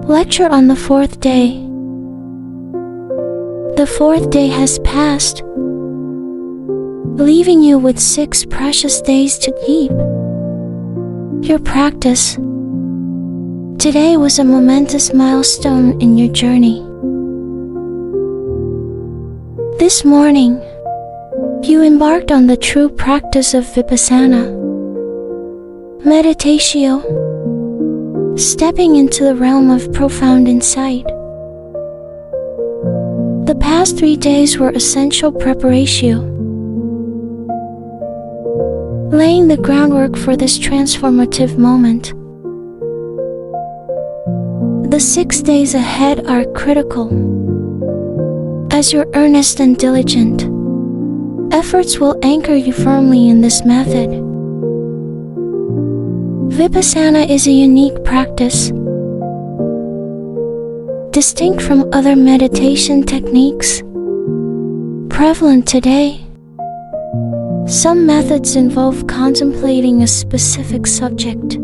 Lecture on the fourth day. The fourth day has passed, leaving you with 6 precious days to keep your practice. Today was a momentous milestone in your journey. This morning, you embarked on the true practice of Vipassana, meditatio, stepping into the realm of profound insight. The past 3 days were essential preparatio, laying the groundwork for this transformative moment. The 6 days ahead are critical, as your earnest and diligent efforts will anchor you firmly in this method. Vipassana is a unique practice, distinct from other meditation techniques prevalent today. Some methods involve contemplating a specific subject,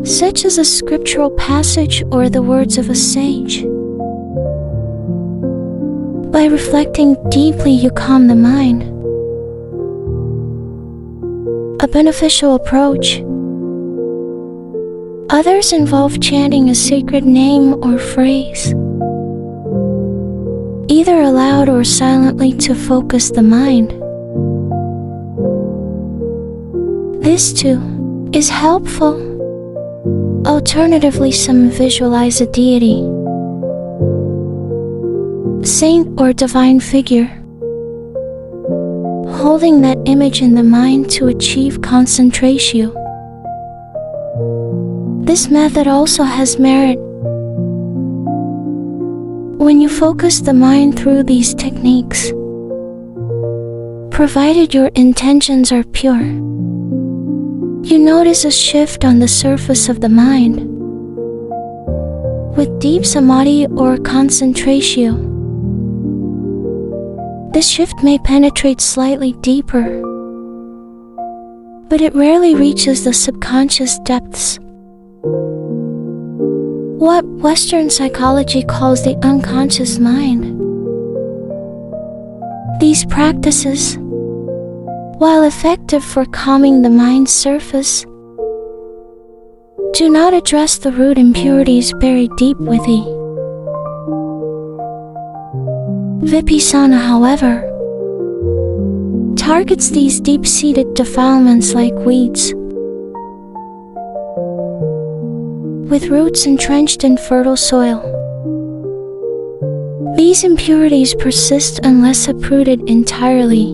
such as a scriptural passage or the words of a sage. By reflecting deeply, you calm the mind, a beneficial approach. Others involve chanting a sacred name or phrase, either aloud or silently, to focus the mind. This too is helpful. Alternatively, some visualize a deity, saint, or divine figure, holding that image in the mind to achieve concentration. This method also has merit. When you focus the mind through these techniques, provided your intentions are pure, you notice a shift on the surface of the mind. With deep samadhi or concentration, this shift may penetrate slightly deeper, but it rarely reaches the subconscious depths, what Western psychology calls the unconscious mind. These practices, while effective for calming the mind's surface, do not address the root impurities buried deep within. Vipassana, however, targets these deep-seated defilements like weeds, with roots entrenched in fertile soil. These impurities persist unless uprooted entirely.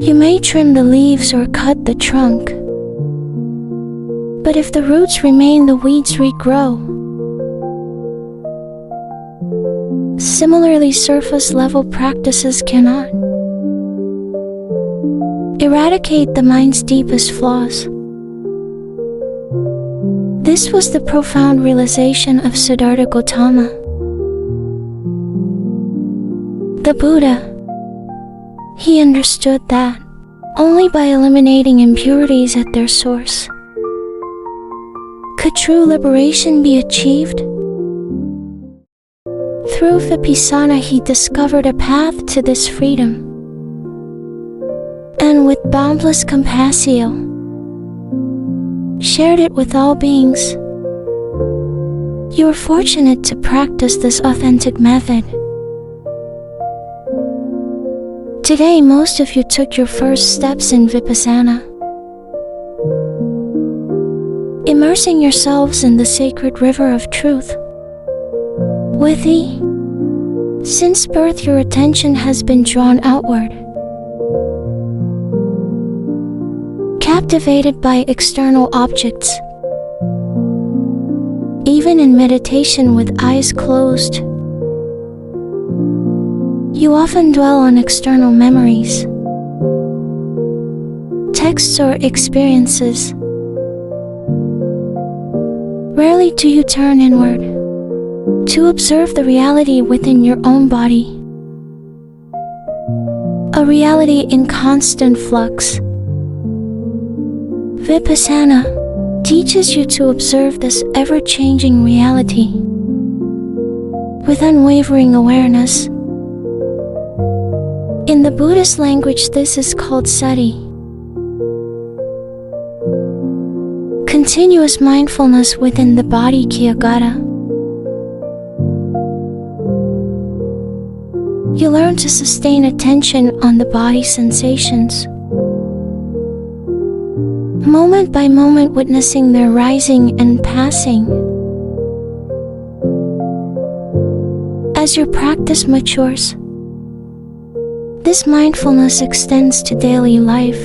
You may trim the leaves or cut the trunk, but if the roots remain, the weeds regrow. Similarly, surface-level practices cannot eradicate the mind's deepest flaws. This was the profound realization of Siddhartha Gautama, the Buddha. He understood that only by eliminating impurities at their source could true liberation be achieved. Through Vipassana, he discovered a path to this freedom, and with boundless compassion, shared it with all beings. You are fortunate to practice this authentic method. Today, most of you took your first steps in Vipassana, immersing yourselves in the sacred river of truth. Since birth, your attention has been drawn outward, captivated by external objects. Even in meditation with eyes closed, you often dwell on external memories, texts, or experiences. Rarely do you turn inward to observe the reality within your own body, a reality in constant flux. Vipassana teaches you to observe this ever-changing reality with unwavering awareness. In the Buddhist language, this is called sati. Continuous mindfulness within the body, Kyagata. You learn to sustain attention on the body sensations, moment by moment witnessing their rising and passing. As your practice matures, this mindfulness extends to daily life,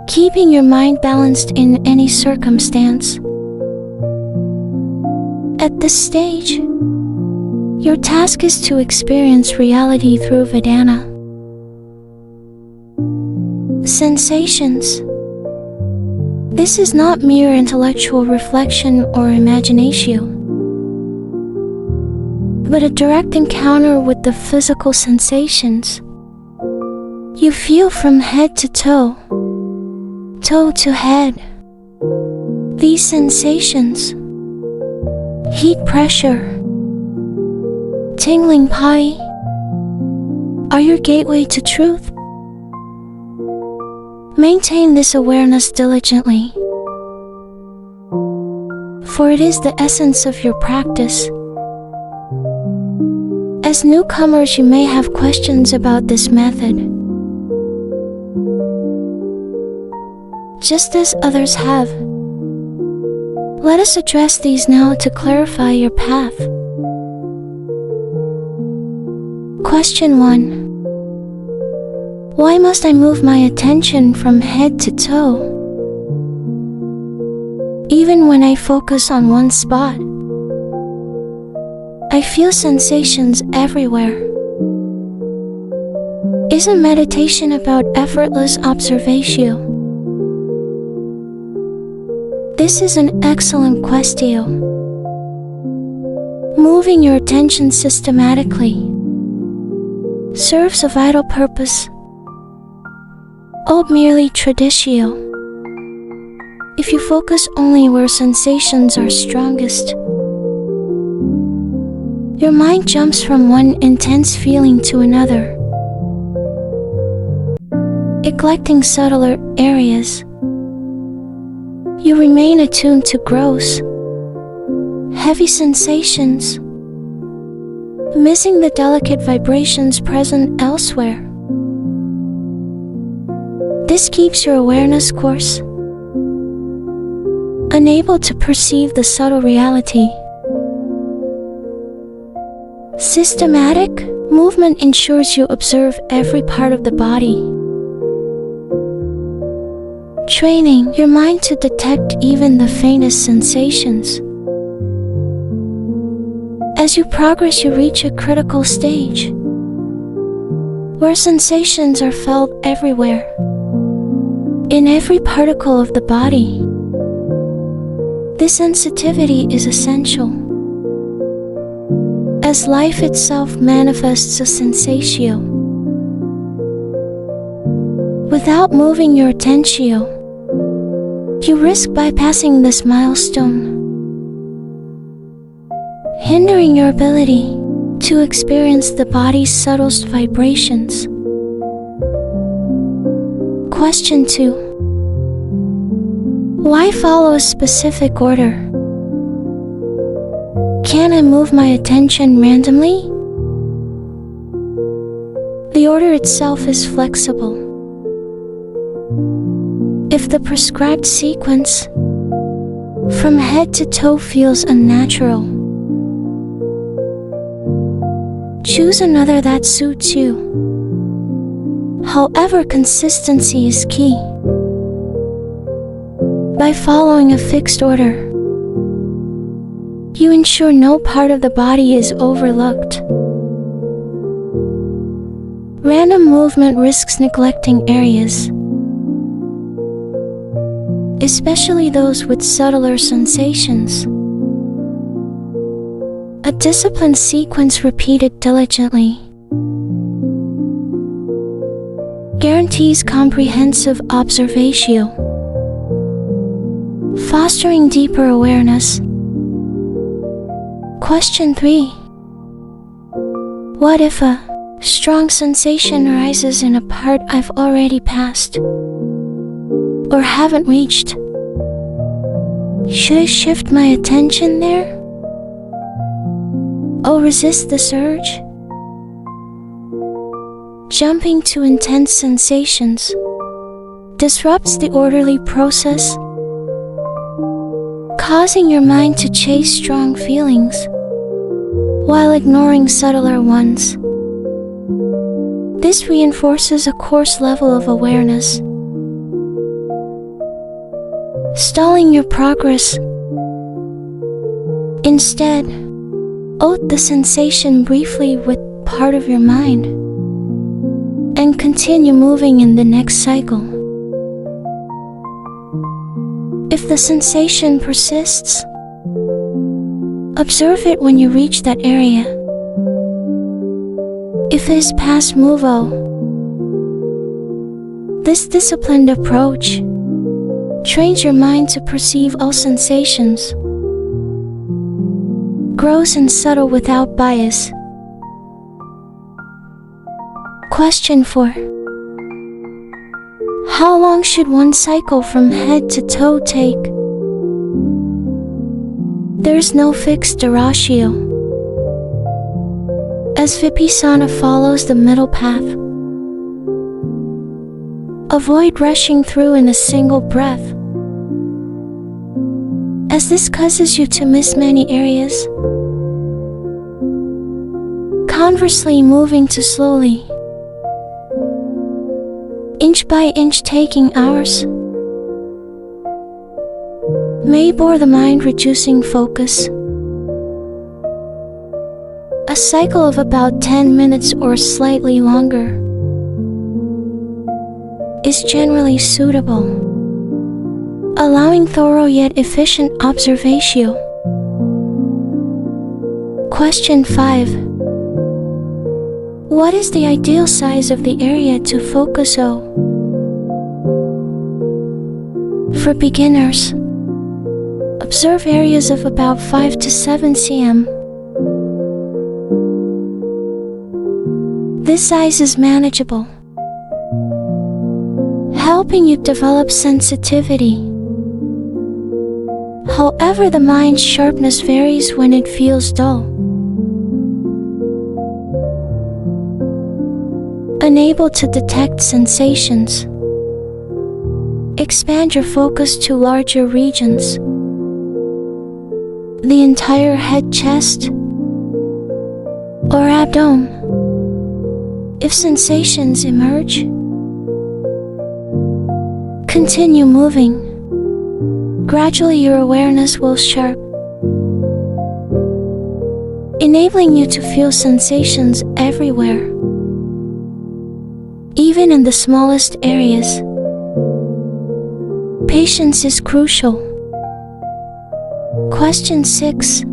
keeping your mind balanced in any circumstance. At this stage, your task is to experience reality through Vedana. Sensations. This is not mere intellectual reflection or imagination, but a direct encounter with the physical sensations you feel from head to toe, toe to head. These sensations, heat, pressure, tingling body, are your gateway to truth. Maintain this awareness diligently, for it is the essence of your practice. As newcomers, you may have questions about this method, just as others have. Let us address these now to clarify your path. Question 1. Why must I move my attention from head to toe? Even when I focus on one spot, I feel sensations everywhere. Isn't meditation about effortless observation? This is an excellent question. Moving your attention systematically serves a vital purpose, merely traditional. If you focus only where sensations are strongest, your mind jumps from one intense feeling to another, neglecting subtler areas. You remain attuned to gross, heavy sensations, missing the delicate vibrations present elsewhere. This keeps your awareness coarse, unable to perceive the subtle reality. Systematic movement ensures you observe every part of the body, training your mind to detect even the faintest sensations. As you progress, you reach a critical stage where sensations are felt everywhere, in every particle of the body. This sensitivity is essential, as life itself manifests a sensation. Without moving your attention, you risk bypassing this milestone, hindering your ability to experience the body's subtlest vibrations. Question 2. Why follow a specific order? Can I move my attention randomly? The order itself is flexible. If the prescribed sequence from head to toe feels unnatural, choose another that suits you. However, consistency is key. By following a fixed order, you ensure no part of the body is overlooked. Random movement risks neglecting areas, especially those with subtler sensations. A disciplined sequence repeated diligently guarantees comprehensive observation. fostering deeper awareness. Question 3. What if a strong sensation arises in a part I've already passed or haven't reached? Should I shift my attention there? Or resist the surge? Jumping to intense sensations disrupts the orderly process, causing your mind to chase strong feelings while ignoring subtler ones. This reinforces a coarse level of awareness, stalling your progress. Instead, oat the sensation briefly with part of your mind and continue moving in the next cycle. If the sensation persists, observe it when you reach that area. If it is past, move on. This disciplined approach trains your mind to perceive all sensations, gross and subtle without bias. Question 4. How long should one cycle from head to toe take? There's no fixed ratio, as Vipassana follows the middle path. Avoid rushing through in a single breath, as this causes you to miss many areas. Conversely, moving too slowly, inch by inch taking hours, may bore the mind, reducing focus. A cycle of about 10 minutes or slightly longer is generally suitable, allowing thorough yet efficient observation. Question 5. What is the ideal size of the area to focus on? For beginners, observe areas of about 5 to 7 cm. This size is manageable, helping you develop sensitivity. However, the mind's sharpness varies when it feels dull. Unable to detect sensations, expand your focus to larger regions, the entire head, chest, or abdomen. If sensations emerge, continue moving. Gradually your awareness will sharpen, enabling you to feel sensations everywhere, even in the smallest areas. Patience is crucial. Question 6.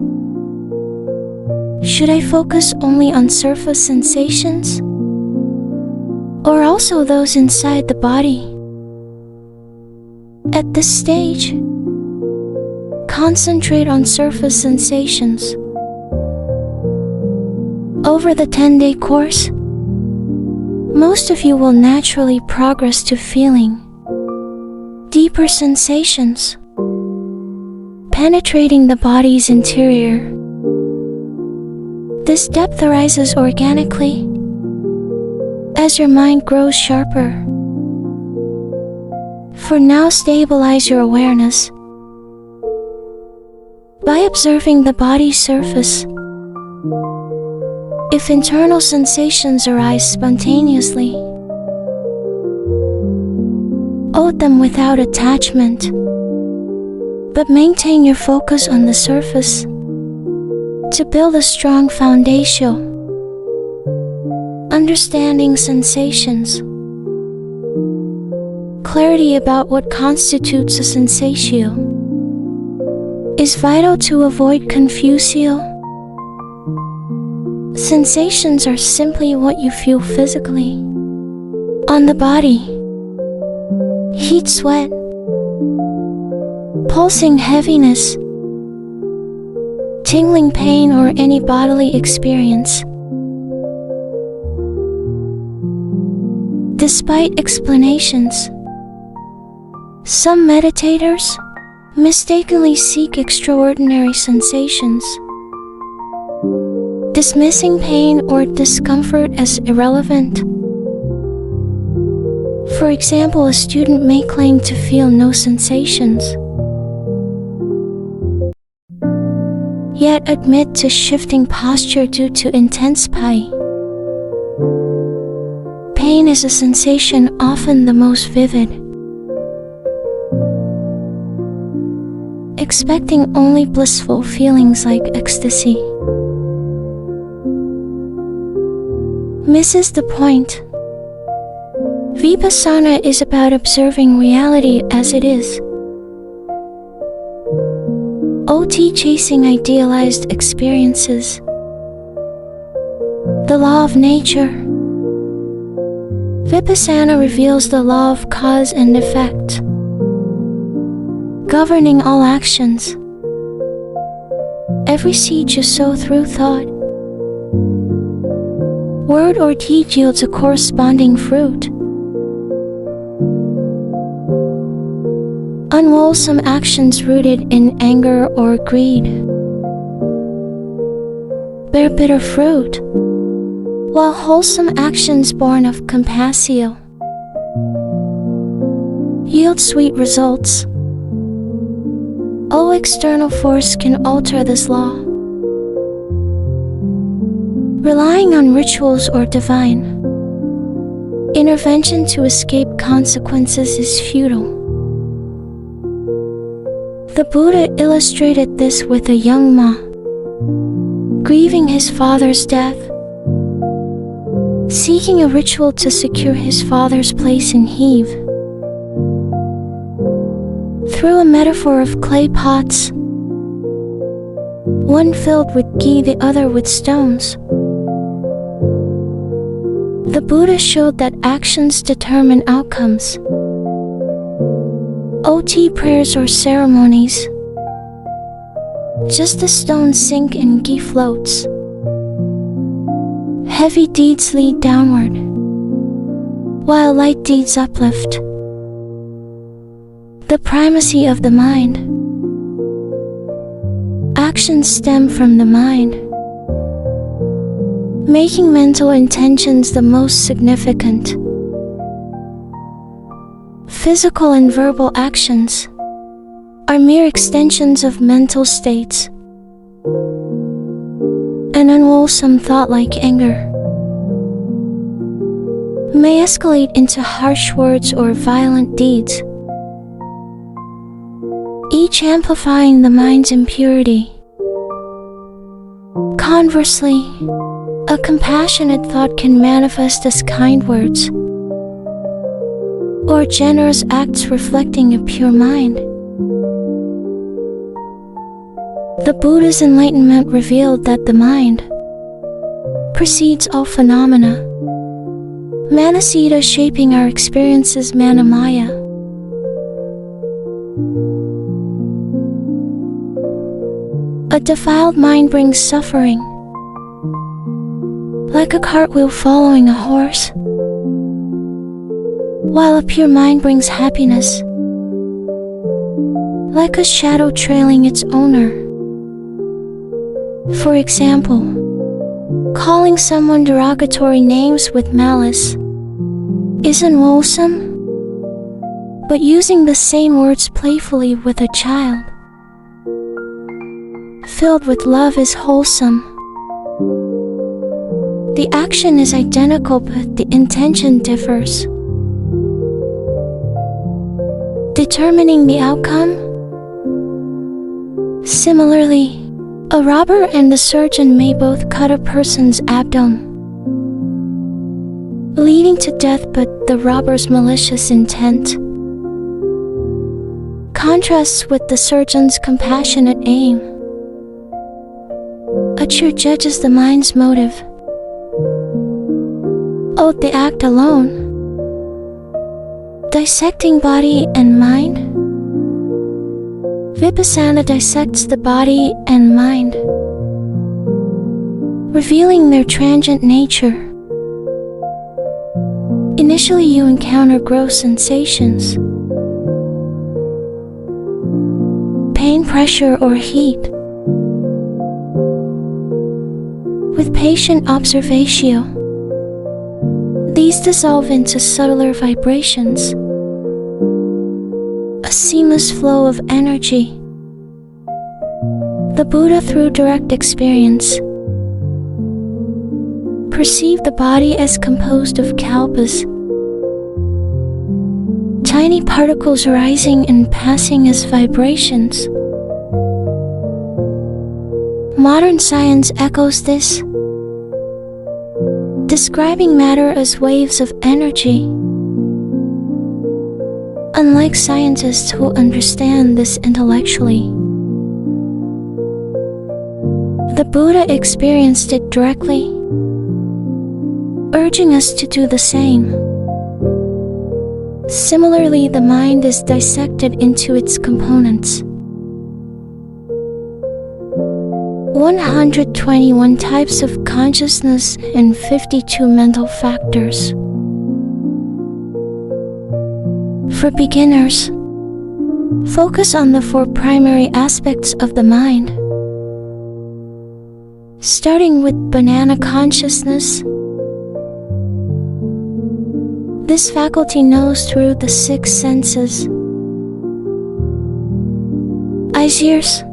Should I focus only on surface sensations, or also those inside the body? At this stage, concentrate on surface sensations. Over the 10-day course, most of you will naturally progress to feeling deeper sensations, penetrating the body's interior. This depth arises organically as your mind grows sharper. For now, stabilize your awareness by observing the body's surface. If internal sensations arise spontaneously, oat them without attachment, but maintain your focus on the surface to build a strong foundation. Understanding sensations. Clarity about what constitutes a sensation is vital to avoid confusion. Sensations are simply what you feel physically on the body. Heat, sweat, pulsing heaviness, tingling pain, or any bodily experience. Despite explanations, some meditators mistakenly seek extraordinary sensations, dismissing pain or discomfort as irrelevant. For example, a student may claim to feel no sensations, yet admit to shifting posture due to intense pain. Pain is a sensation, often the most vivid. Expecting only blissful feelings like ecstasy misses the point. Vipassana is about observing reality as it is. OT chasing idealized experiences. The law of nature. Vipassana reveals the law of cause and effect, governing all actions. Every seed you sow through thought, word, or deed yields a corresponding fruit. Unwholesome actions rooted in anger or greed bear bitter fruit, while wholesome actions born of compassion yield sweet results. No external force can alter this law. Relying on rituals or divine intervention to escape consequences is futile. The Buddha illustrated this with a young monk grieving his father's death, seeking a ritual to secure his father's place in heaven. Through a metaphor of clay pots, one filled with ghee, the other with stones, the Buddha showed that actions determine outcomes. OT prayers or ceremonies, just as stones sink and ghee floats. Heavy deeds lead downward, while light deeds uplift. The primacy of the mind. Actions stem from the mind, making mental intentions the most significant. Physical and verbal actions are mere extensions of mental states. An unwholesome thought like anger may escalate into harsh words or violent deeds, each amplifying the mind's impurity. Conversely, a compassionate thought can manifest as kind words or generous acts reflecting a pure mind. The Buddha's enlightenment revealed that the mind precedes all phenomena. Manasita shaping our experiences, Manamaya. A defiled mind brings suffering, like a cartwheel following a horse, while a pure mind brings happiness, like a shadow trailing its owner. For example, calling someone derogatory names with malice is unwholesome, but using the same words playfully with a child filled with love is wholesome. The action is identical, but the intention differs, determining the outcome. Similarly, a robber and the surgeon may both cut a person's abdomen, leading to death, but the robber's malicious intent contrasts with the surgeon's compassionate aim. A true judges the mind's motive. The act alone, dissecting body and mind, Vipassana dissects the body and mind, revealing their transient nature. Initially, you encounter gross sensations, pain, pressure, or heat. With patient observation, these dissolve into subtler vibrations, a seamless flow of energy. The Buddha, through direct experience, perceived the body as composed of kalpas, tiny particles rising and passing as vibrations. Modern science echoes this, describing matter as waves of energy. Unlike scientists who understand this intellectually, the Buddha experienced it directly, urging us to do the same. Similarly, the mind is dissected into its components. 121 types of consciousness and 52 mental factors. For beginners, focus on the 4 primary aspects of the mind, starting with banana consciousness. This faculty knows through the 6 senses: eyes, ears,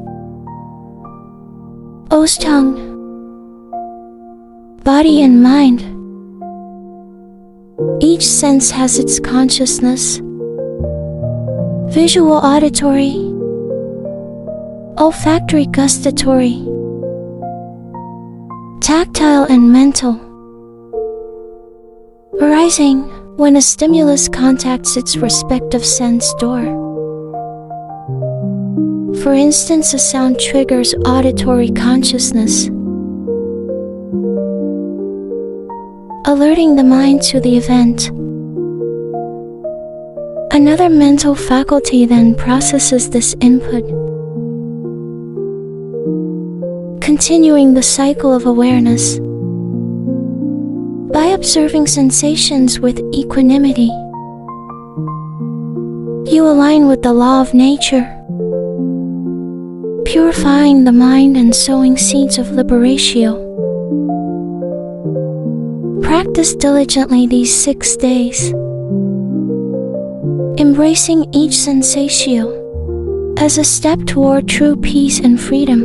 nose, tongue, body, and mind. Each sense has its consciousness: visual, auditory, olfactory, gustatory, tactile, and mental, arising when a stimulus contacts its respective sense door. For instance, a sound triggers auditory consciousness, alerting the mind to the event. Another mental faculty then processes this input, continuing the cycle of awareness. By observing sensations with equanimity, you align with the law of nature, purifying the mind and sowing seeds of liberation. Practice diligently these 6 days, embracing each sensation as a step toward true peace and freedom.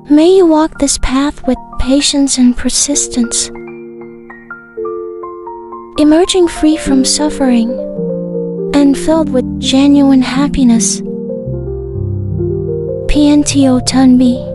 May you walk this path with patience and persistence, emerging free from suffering and filled with genuine happiness. PNTO Tunbi.